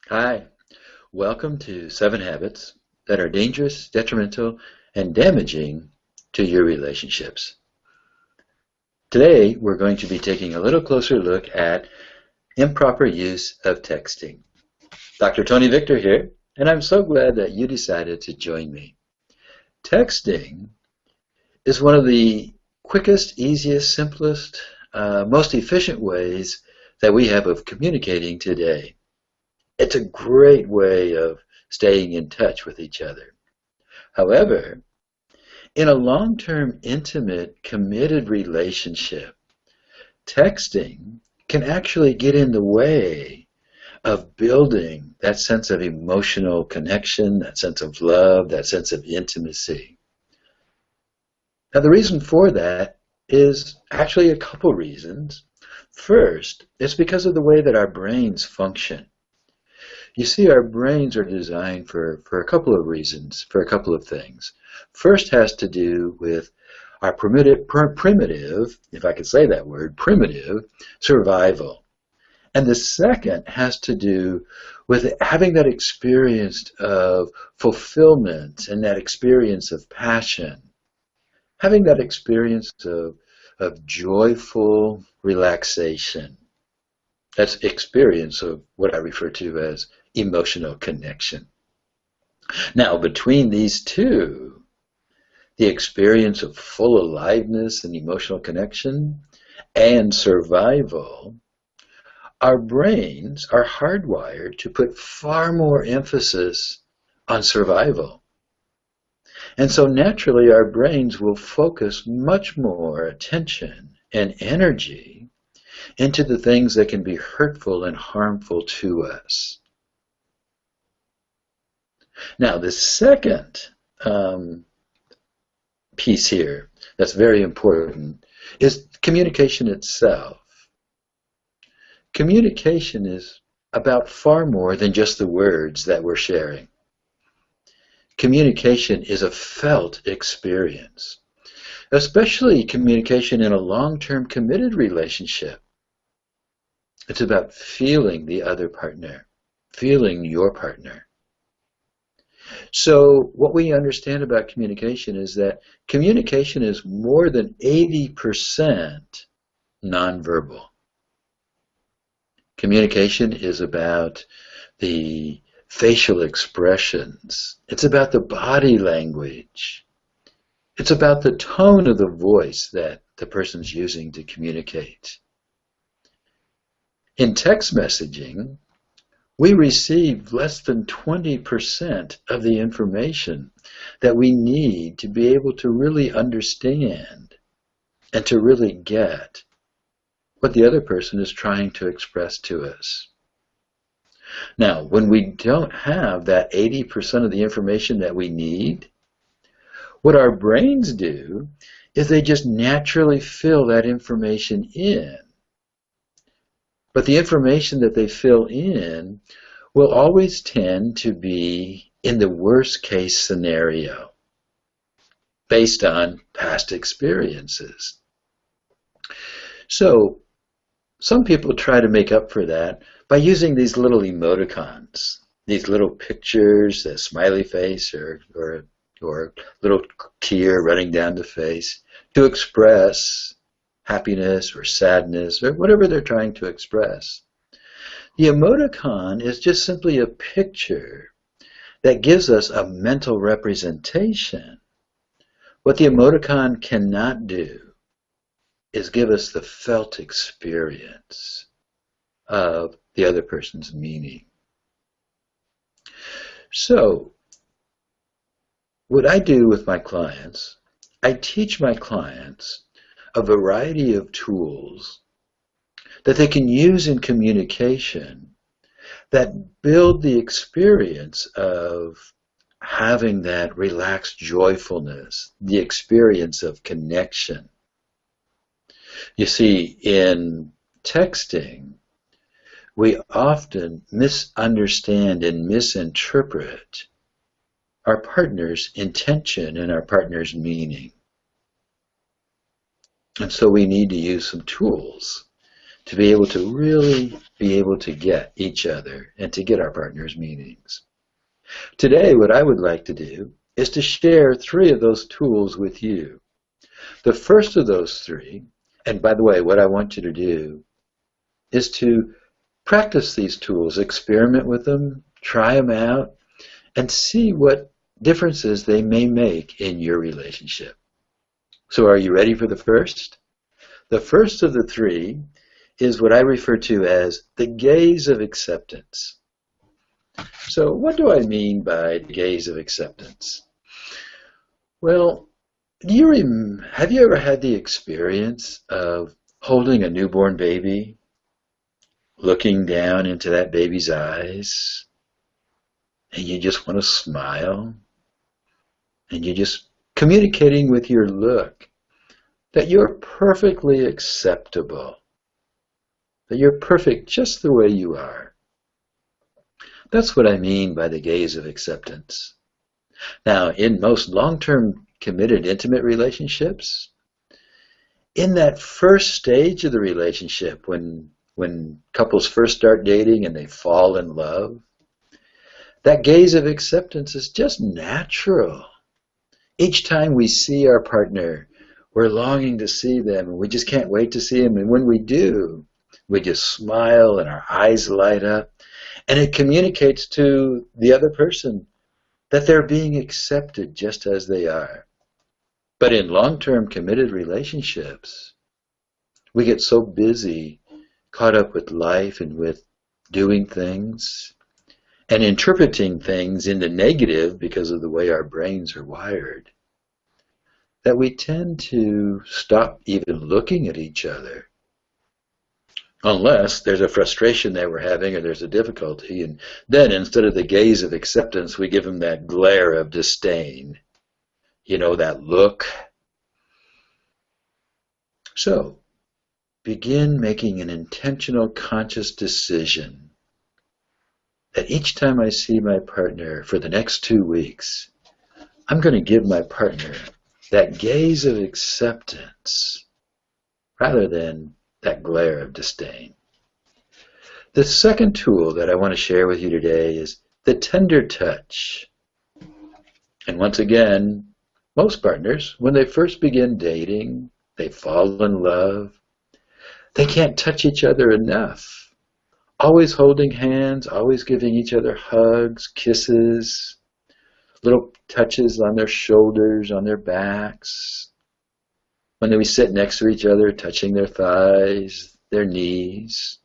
Hi, welcome to 7 Habits that are dangerous, detrimental, and damaging to your relationships. Today, we're going to be taking a little closer look at improper use of texting. Dr. Tony Victor here, and I'm so glad that you decided to join me. Texting is one of the quickest, easiest, simplest, most efficient ways that we have of communicating today. It's a great way of staying in touch with each other. However, in a long-term, intimate, committed relationship, texting can actually get in the way of building that sense of emotional connection, that sense of love, that sense of intimacy. Now, the reason for that is actually a couple reasons. First, it's because of the way that our brains function. You see, our brains are designed for a couple of reasons, for a couple of things. First has to do with our primitive, if I could say that word, primitive survival. And the second has to do with having that experience of fulfillment and that experience of passion, having that experience of joyful relaxation. That's experience of what I refer to as emotional connection. Now, between these two, the experience of full aliveness and emotional connection and survival, our brains are hardwired to put far more emphasis on survival. And so naturally, our brains will focus much more attention and energy into the things that can be hurtful and harmful to us. Now, the second piece here that's very important is communication itself. Communication is about far more than just the words that we're sharing. Communication is a felt experience, especially communication in a long-term committed relationship. It's about feeling the other partner, feeling your partner. So what we understand about communication is that communication is more than 80% nonverbal. Communication is about the facial expressions. It's about the body language. It's about the tone of the voice that the person's using to communicate. In text messaging, we receive less than 20% of the information that we need to be able to really understand and to really get what the other person is trying to express to us. Now, when we don't have that 80% of the information that we need, what our brains do is they just naturally fill that information in. But the information that they fill in will always tend to be in the worst case scenario based on past experiences. So some people try to make up for that by using these little emoticons, these little pictures, a smiley face or little tear running down the face to express happiness or sadness or whatever they're trying to express. The emoticon is just simply a picture that gives us a mental representation. What the emoticon cannot do is give us the felt experience of the other person's meaning. So, what I do with my clients, I teach my clients a variety of tools that they can use in communication that build the experience of having that relaxed joyfulness, the experience of connection. You see, in texting, we often misunderstand and misinterpret our partner's intention and our partner's meaning. And so we need to use some tools to be able to really be able to get each other and to get our partner's meanings. Today, what I would like to do is to share 3 of those tools with you. The first of those 3, and by the way, what I want you to do is to practice these tools, experiment with them, try them out, and see what differences they may make in your relationship. So are you ready for the first? The first of the 3 is what I refer to as the gaze of acceptance. So what do I mean by the gaze of acceptance? Well, have you ever had the experience of holding a newborn baby, looking down into that baby's eyes, and you just want to smile, and you're just communicating with your look that you're perfectly acceptable, that you're perfect just the way you are? That's what I mean by the gaze of acceptance. Now, in most long-term committed intimate relationships, in that first stage of the relationship, when couples first start dating and they fall in love, that gaze of acceptance is just natural. Each time we see our partner, we're longing to see them, and we just can't wait to see them. And when we do, we just smile and our eyes light up. And it communicates to the other person that they're being accepted just as they are. But in long-term committed relationships, we get so busy, caught up with life and with doing things and interpreting things in the negative because of the way our brains are wired, that we tend to stop even looking at each other. Unless there's a frustration that we're having or there's a difficulty, and then instead of the gaze of acceptance, we give them that glare of disdain. You know, that look. So, begin making an intentional, conscious decision that each time I see my partner for the next 2 weeks, I'm going to give my partner that gaze of acceptance rather than that glare of disdain. The second tool that I want to share with you today is the tender touch. And once again, most partners, when they first begin dating, they fall in love, they can't touch each other enough. Always holding hands, always giving each other hugs, kisses, little touches on their shoulders, on their backs. When we sit next to each other, touching their thighs, their knees.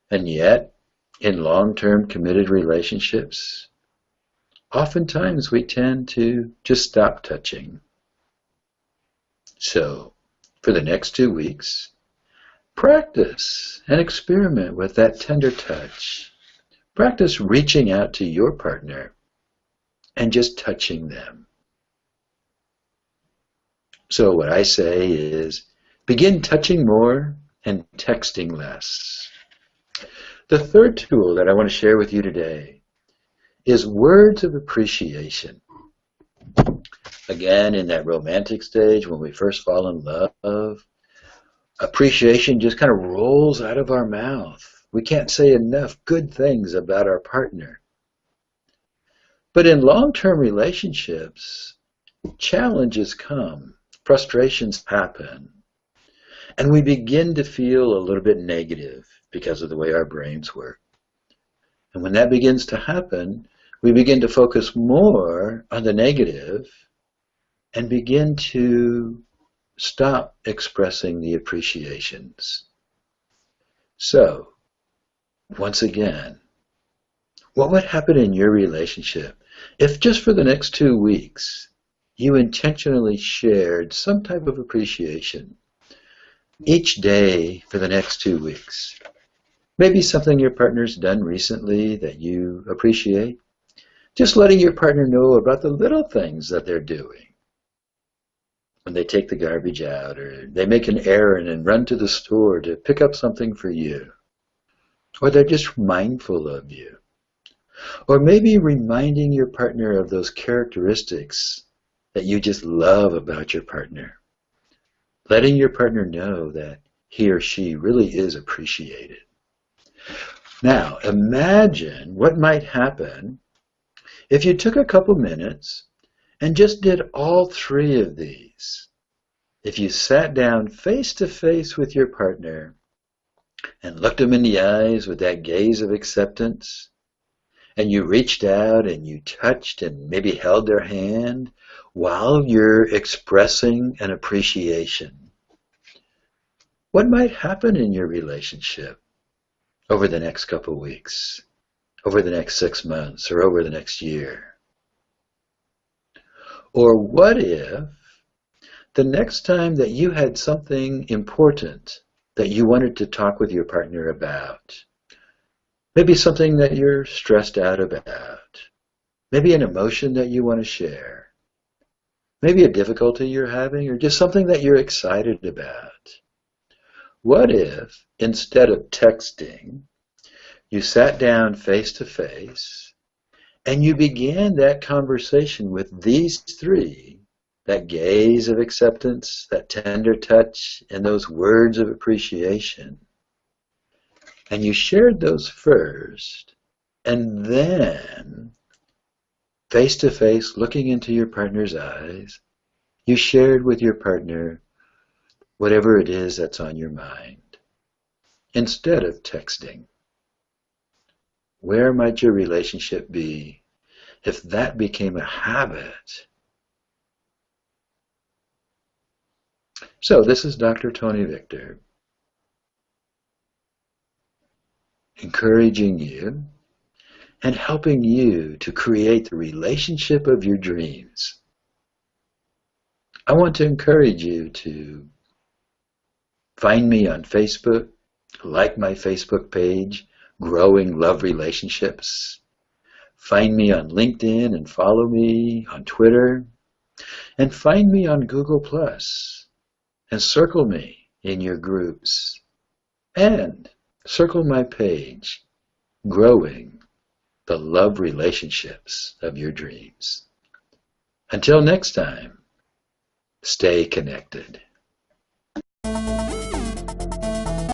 And yet, in long-term committed relationships, oftentimes we tend to just stop touching. So, for the next 2 weeks, practice and experiment with that tender touch. Practice reaching out to your partner and just touching them. So what I say is, begin touching more and texting less. The third tool that I want to share with you today is words of appreciation. Again, in that romantic stage, when we first fall in love, appreciation just kind of rolls out of our mouth. We can't say enough good things about our partner. But in long-term relationships, challenges come. Frustrations happen, and we begin to feel a little bit negative because of the way our brains work. And when that begins to happen, we begin to focus more on the negative and begin to stop expressing the appreciations. So, once again, what would happen in your relationship if just for the next 2 weeks you intentionally shared some type of appreciation each day for the next 2 weeks? Maybe something your partner's done recently that you appreciate. Just letting your partner know about the little things that they're doing. When they take the garbage out, or they make an errand and run to the store to pick up something for you. Or they're just mindful of you. Or maybe reminding your partner of those characteristics that you just love about your partner. Letting your partner know that he or she really is appreciated. Now, imagine what might happen if you took a couple minutes and just did all three of these. If you sat down face to face with your partner and looked them in the eyes with that gaze of acceptance, and you reached out and you touched and maybe held their hand while you're expressing an appreciation, what might happen in your relationship over the next couple of weeks, over the next 6 months, or over the next year? Or what if the next time that you had something important that you wanted to talk with your partner about, maybe something that you're stressed out about, maybe an emotion that you want to share, maybe a difficulty you're having, or just something that you're excited about, what if instead of texting, you sat down face to face and you began that conversation with these three, that gaze of acceptance, that tender touch, and those words of appreciation, and you shared those first, and then face to face, looking into your partner's eyes, you shared with your partner whatever it is that's on your mind, instead of texting. Where might your relationship be if that became a habit? So this is Dr. Tony Victor, encouraging you and helping you to create the relationship of your dreams. I want to encourage you to find me on Facebook, like my Facebook page, Growing Love Relationships. Find me on LinkedIn and follow me on Twitter. And find me on Google+, and circle me in your groups. And circle my page, Growing the Love Relationships of Your Dreams. Until next time, stay connected.